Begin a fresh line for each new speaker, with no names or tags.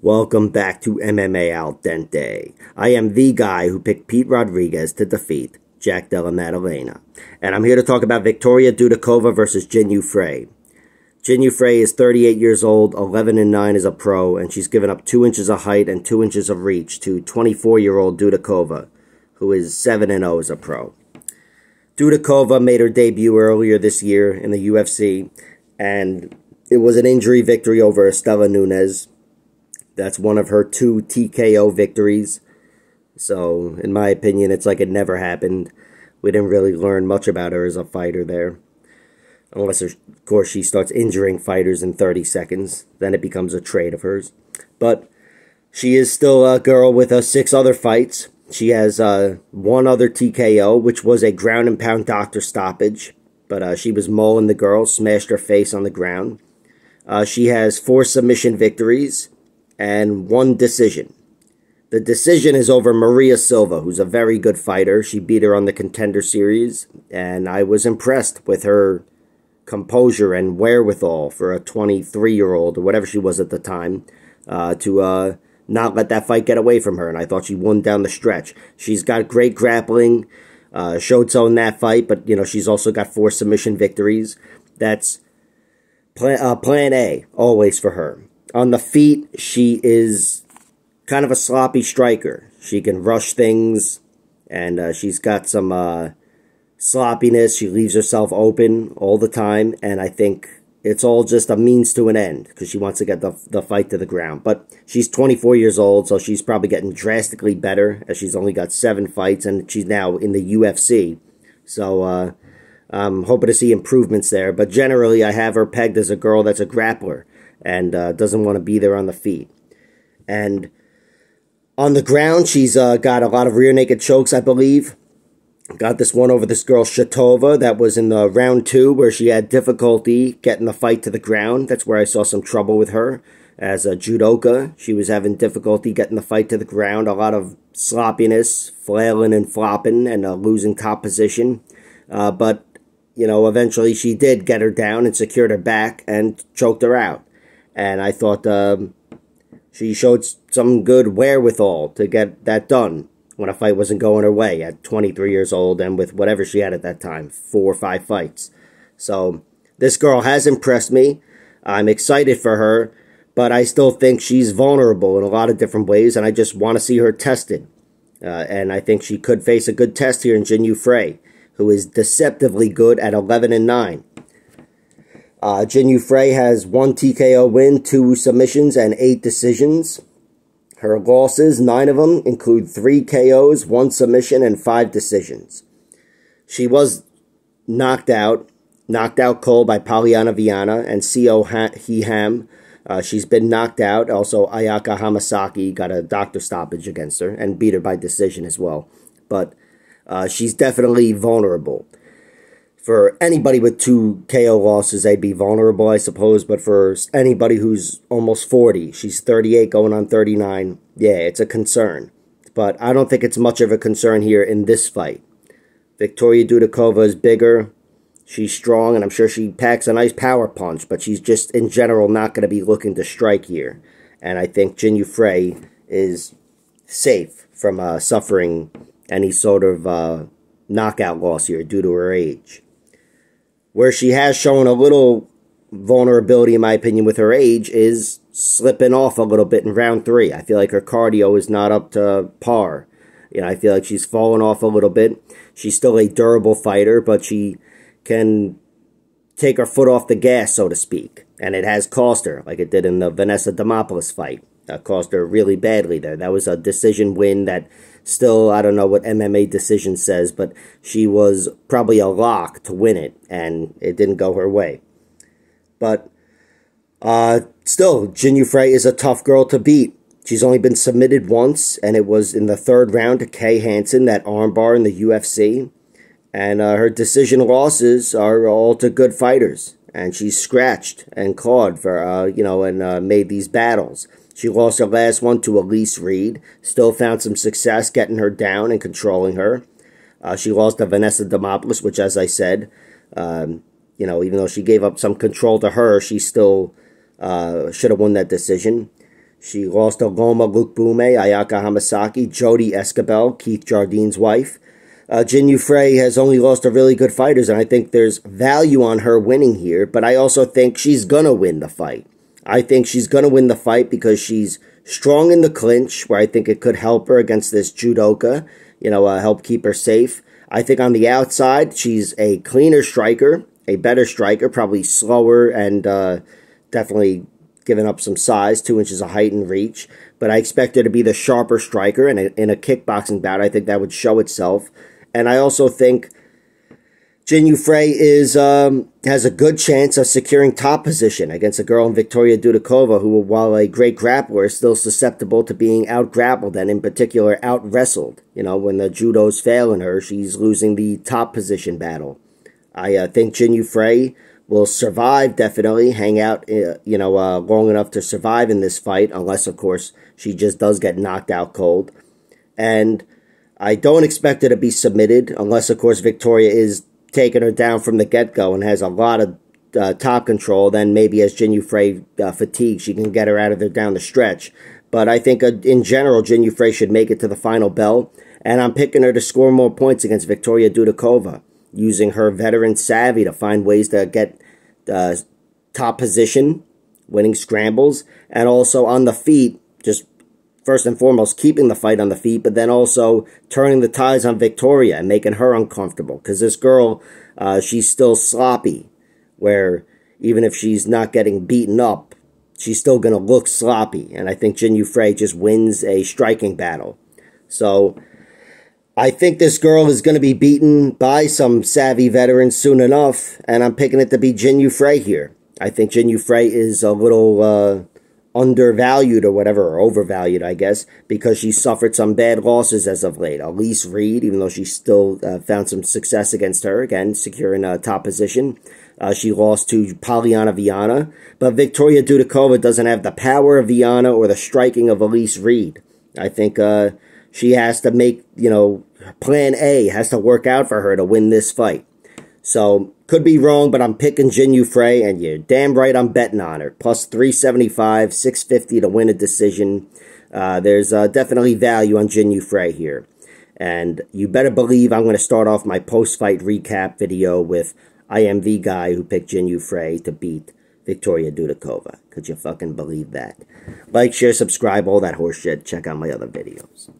Welcome back to MMA Al Dente. I am the guy who picked Pete Rodriguez to defeat Jack Della Maddalena. And I'm here to talk about Viktoria Dudakova versus Jihn Frey. Jihn Frey is 38 years old, 11-9 as a pro, and she's given up 2 inches of height and 2 inches of reach to 24-year-old Dudakova, who is 7-0 as a pro. Dudakova made her debut earlier this year in the UFC, and it was an injury victory over Estela Nunes. That's one of her 2 TKO victories. So, in my opinion, it's like it never happened. We didn't really learn much about her as a fighter there. Unless, of course, she starts injuring fighters in 30 seconds. Then it becomes a trait of hers. But she is still a girl with 6 other fights. She has 1 other TKO, which was a ground and pound doctor stoppage. But she was mauling the girl, smashed her face on the ground. She has 4 submission victories and 1 decision. The decision is over Maria Silva, who's a very good fighter. She beat her on the Contender Series, and I was impressed with her composure and wherewithal for a 23-year-old, or whatever she was at the time, to not let that fight get away from her, and I thought she won down the stretch. She's got great grappling, showed so in that fight, but, she's also got 4 submission victories. That's plan A, always for her. On the feet, she is kind of a sloppy striker. She can rush things, and she's got some sloppiness. She leaves herself open all the time, and I think it's all just a means to an end because she wants to get the fight to the ground. But she's 24 years old, so she's probably getting drastically better as she's only got 7 fights, and she's now in the UFC. So I'm hoping to see improvements there. But generally, I have her pegged as a girl that's a grappler and doesn't want to be there on the feet. And on the ground, she's got a lot of rear naked chokes, I believe. Got this one over this girl, Shatova, that was in the round 2, where she had difficulty getting the fight to the ground. That's where I saw some trouble with her. As a judoka, she was having difficulty getting the fight to the ground. A lot of sloppiness, flailing and flopping, and losing top position. But, eventually she did get her down and secured her back and choked her out. And I thought she showed some good wherewithal to get that done when a fight wasn't going her way at 23 years old and with whatever she had at that time, 4 or 5 fights. So this girl has impressed me. I'm excited for her, but I still think she's vulnerable in a lot of different ways, and I just want to see her tested. And I think she could face a good test here in Jihn Frey, who is deceptively good at 11-9. Jihn Frey has 1 TKO win, 2 submissions, and 8 decisions. Her losses, 9 of them, include 3 KOs, 1 submission, and 5 decisions. She was knocked out cold by Polyana Viana and Seo Hiham. She's been knocked out. Also, Ayaka Hamasaki got a doctor stoppage against her and beat her by decision as well. But she's definitely vulnerable. For anybody with 2 KO losses, they'd be vulnerable, I suppose. But for anybody who's almost 40, she's 38 going on 39, yeah, it's a concern. But I don't think it's much of a concern here in this fight. Viktoria Dudakova is bigger. She's strong, and I'm sure she packs a nice power punch. But she's just, in general, not going to be looking to strike here. And I think Jihn Frey is safe from suffering any sort of knockout loss here due to her age. Where she has shown a little vulnerability, in my opinion, with her age is slipping off a little bit in round 3. I feel like her cardio is not up to par. I feel like she's fallen off a little bit. She's still a durable fighter, but she can take her foot off the gas, so to speak. And it has cost her, like it did in the Vanessa Demopoulos fight. Cost her really badly there. That was a decision win that still, I don't know what MMA decision says, but she was probably a lock to win it, and it didn't go her way. But still, Jihn Frey is a tough girl to beat. She's only been submitted once, and it was in the 3rd round to Kay Hansen, that armbar in the UFC. And her decision losses are all to good fighters. And she's scratched and clawed for, and made these battles. She lost her last one to Elise Reed. Still found some success getting her down and controlling her. She lost to Vanessa Demopoulos, which, as I said, even though she gave up some control to her, she still should have won that decision. She lost to Loma Lukbume, Ayaka Hamasaki, Jody Escabel, Keith Jardine's wife. Jinh Yu Frey has only lost to really good fighters, and I think there's value on her winning here, but I also think she's going to win the fight. I think she's going to win the fight because she's strong in the clinch, where I think it could help her against this judoka, help keep her safe. I think on the outside, she's a cleaner striker, a better striker, probably slower and definitely giving up some size, 2 inches of height and reach. But I expect her to be the sharper striker, and in a kickboxing bout, I think that would show itself. And I also think Jinh Yu Frey has a good chance of securing top position against a girl in Viktoria Dudakova, who, while a great grappler, is still susceptible to being out-grappled and, in particular, out-wrestled. When the judo's failing her, she's losing the top position battle. I think Jinh Yu Frey will survive, definitely, hang out, long enough to survive in this fight, unless, of course, she just does get knocked out cold. And I don't expect her to be submitted, unless, of course, Viktoria is taking her down from the get-go and has a lot of top control. Then maybe as Jinh Yu Frey fatigues, she can get her out of there down the stretch. But I think, in general, Jinh Yu Frey should make it to the final bell. And I'm picking her to score more points against Viktoria Dudakova, using her veteran savvy to find ways to get top position, winning scrambles, and also on the feet, just first and foremost, keeping the fight on the feet, but then also turning the tides on Viktoria and making her uncomfortable. Because this girl, she's still sloppy, where even if she's not getting beaten up, she's still going to look sloppy. And I think Jinh Yu Frey just wins a striking battle. So I think this girl is going to be beaten by some savvy veterans soon enough, and I'm picking it to be Jinh Yu Frey here. I think Jinh Yu Frey is a little undervalued or whatever, or overvalued, I guess, because she suffered some bad losses as of late. Elise Reed, even though she still found some success against her, again, securing a top position. She lost to Polyana Viana, but Viktoria Dudakova doesn't have the power of Viana or the striking of Elise Reed. I think she has to make, plan A has to work out for her to win this fight. So, could be wrong, but I'm picking Jinh Yu Frey, and you're damn right I'm betting on her. Plus 375, 650 to win a decision. There's definitely value on Jinh Yu Frey here. And you better believe I'm going to start off my post-fight recap video with I am the guy who picked Jinh Yu Frey to beat Viktoria Dudakova. Could you fucking believe that? Like, share, subscribe, all that horseshit. Check out my other videos.